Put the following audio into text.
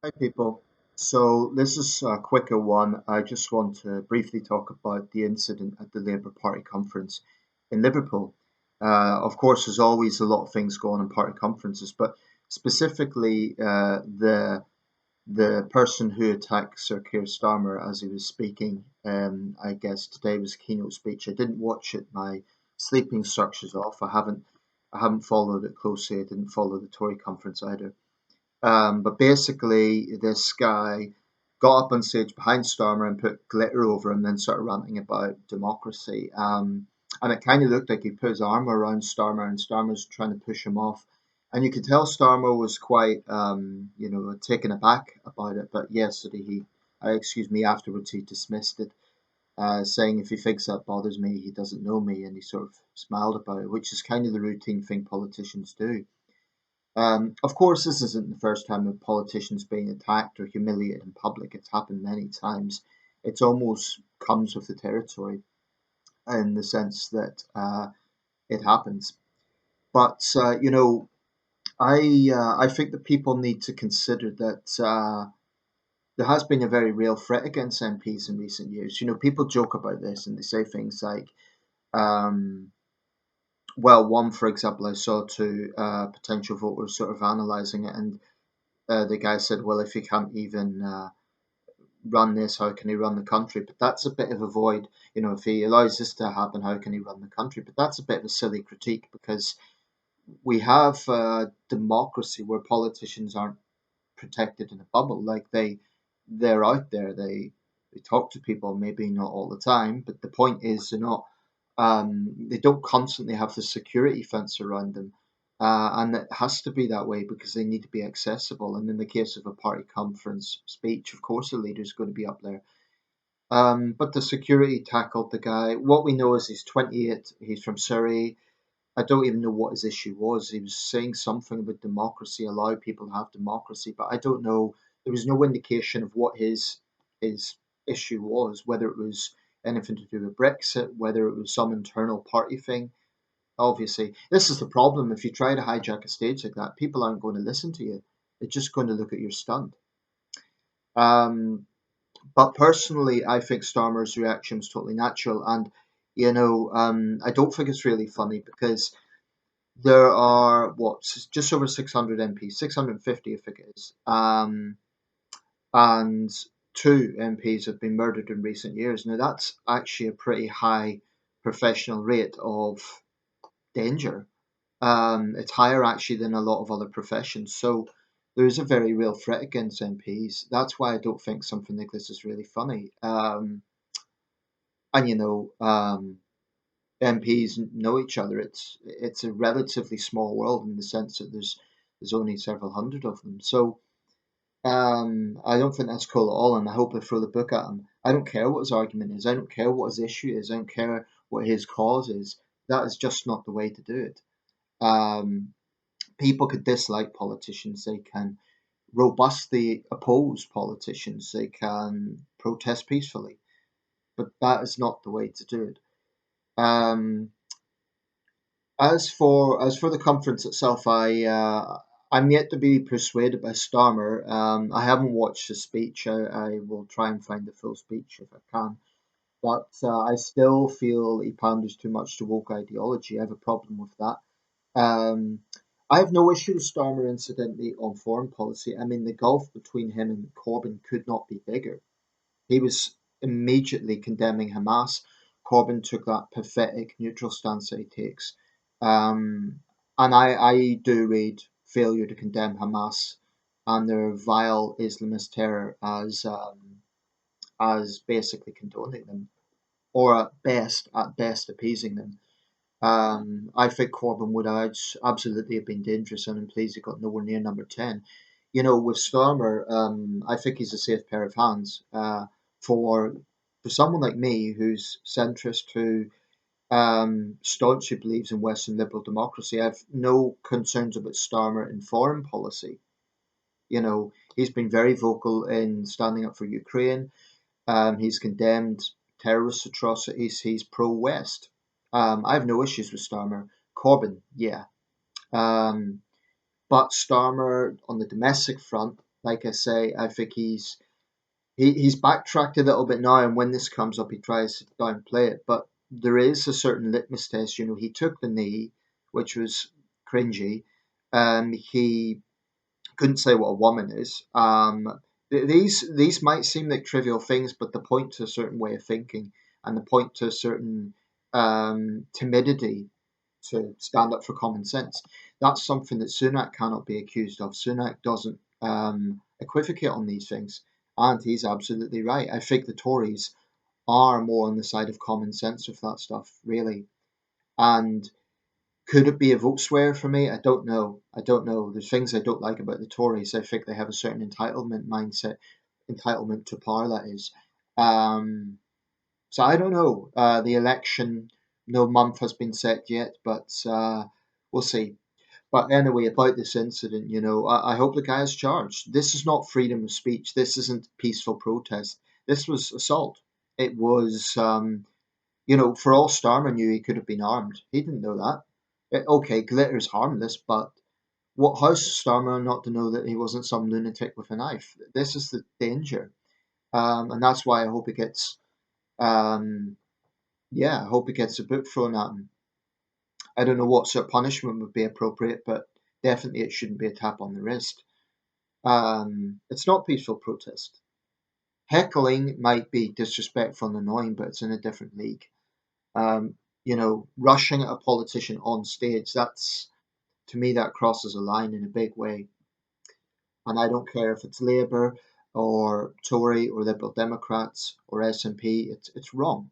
Hi, people. So this is a quicker one. I just want to briefly talk about the incident at the Labour Party conference in Liverpool. Of course, there's always a lot of things going on in party conferences, but specifically the person who attacked Sir Keir Starmer as he was speaking. I guess today was a keynote speech. I didn't watch it. My sleeping structure's off. I haven't followed it closely. I didn't follow the Tory conference either. But basically, this guy got up on stage behind Starmer and put glitter over him, then started ranting about democracy. And it kind of looked like he put his arm around Starmer, and Starmer's trying to push him off. And you could tell Starmer was quite, taken aback about it. But yesterday, afterwards he dismissed it, saying if he thinks that bothers me, he doesn't know me, and he sort of smiled about it, which is kind of the routine thing politicians do. Of course, this isn't the first time a politician's being attacked or humiliated in public. It's happened many times. It almost comes with the territory in the sense that it happens. But I think that people need to consider that there has been a very real threat against MPs in recent years. People joke about this and they say things like, um, well, one, for example, I saw two potential voters sort of analysing it, and the guy said, "Well, if he can't even run this, how can he run the country?" But that's a bit of a void. If he allows this to happen, how can he run the country? But that's a bit of a silly critique because we have democracy where politicians aren't protected in a bubble. Like they're out there. They talk to people, maybe not all the time, but the point is they're not. They don't constantly have the security fence around them, and it has to be that way because they need to be accessible. And in the case of a party conference speech, of course, the leader's going to be up there. But the security tackled the guy. What we know is he's 28. He's from Surrey. I don't even know what his issue was. He was saying something about democracy, allow people to have democracy, but I don't know. There was no indication of what his issue was, whether it was anything to do with Brexit, whether it was some internal party thing. Obviously, this is the problem. If you try to hijack a stage like that, people aren't going to listen to you. They're just going to look at your stunt. Um, but personally, I think Starmer's reaction was totally natural, and I don't think it's really funny because there are just over 600 MPs, 650 I think it is, and two MPs have been murdered in recent years. Now that's actually a pretty high professional rate of danger. It's higher actually than a lot of other professions. So there is a very real threat against MPs. That's why I don't think something like this is really funny. And MPs know each other. It's a relatively small world in the sense that there's only several hundred of them. So I don't think that's cool at all, and I hope they throw the book at him. I don't care what his argument is. I don't care what his issue is. I don't care what his cause is. That is just not the way to do it. Um, People could dislike politicians. They can robustly oppose politicians. They can protest peacefully, but that is not the way to do it. Um, as for the conference itself, I'm yet to be persuaded by Starmer. I haven't watched the speech. I will try and find the full speech if I can. But I still feel he panders too much to woke ideology. I have a problem with that. Um, I have no issue with Starmer, incidentally, on foreign policy. I mean, the gulf between him and Corbyn could not be bigger. He was immediately condemning Hamas. Corbyn took that pathetic neutral stance that he takes. And I do read failure to condemn Hamas and their vile Islamist terror as basically condoning them, or at best appeasing them. I think Corbyn would absolutely have been dangerous, and I'm pleased he got nowhere near number 10. With Starmer, I think he's a safe pair of hands. For for someone like me who's centrist, who staunchly believes in Western liberal democracy, I have no concerns about Starmer in foreign policy. He's been very vocal in standing up for Ukraine. He's condemned terrorist atrocities. He's pro-West. I have no issues with Starmer. Corbyn, yeah. Um, but Starmer on the domestic front, Like I say, I think he's backtracked a little bit now, and when this comes up, he tries to downplay it. But there is a certain litmus test. You know, he took the knee, which was cringy. He couldn't say what a woman is. These might seem like trivial things, but they point to a certain way of thinking, and they point to a certain timidity to stand up for common sense. That's something that Sunak cannot be accused of. Sunak doesn't equivocate on these things, and he's absolutely right. I think the Tories are more on the side of common sense with that stuff, really. And could it be a vote swear for me? I don't know. I don't know. There's things I don't like about the Tories. I think they have a certain entitlement mindset, entitlement to power, that is. Um, so I don't know. The election, no month has been set yet, but we'll see. But anyway, about this incident, I hope the guy is charged. This is not freedom of speech. This isn't peaceful protest. This was assault. It was, for all Starmer knew, he could have been armed. He didn't know that. Okay, glitter's harmless, but what how's Starmer not to know that he wasn't some lunatic with a knife? This is the danger, and that's why I hope it gets, um, yeah, I hope it gets a book thrown at him. I don't know what sort of punishment would be appropriate, but definitely it shouldn't be a tap on the wrist. It's not peaceful protest. Heckling might be disrespectful and annoying, but it's in a different league. Rushing at a politician on stage, that's to me that crosses a line in a big way. And I don't care if it's Labour or Tory or Liberal Democrats or SNP, it's wrong.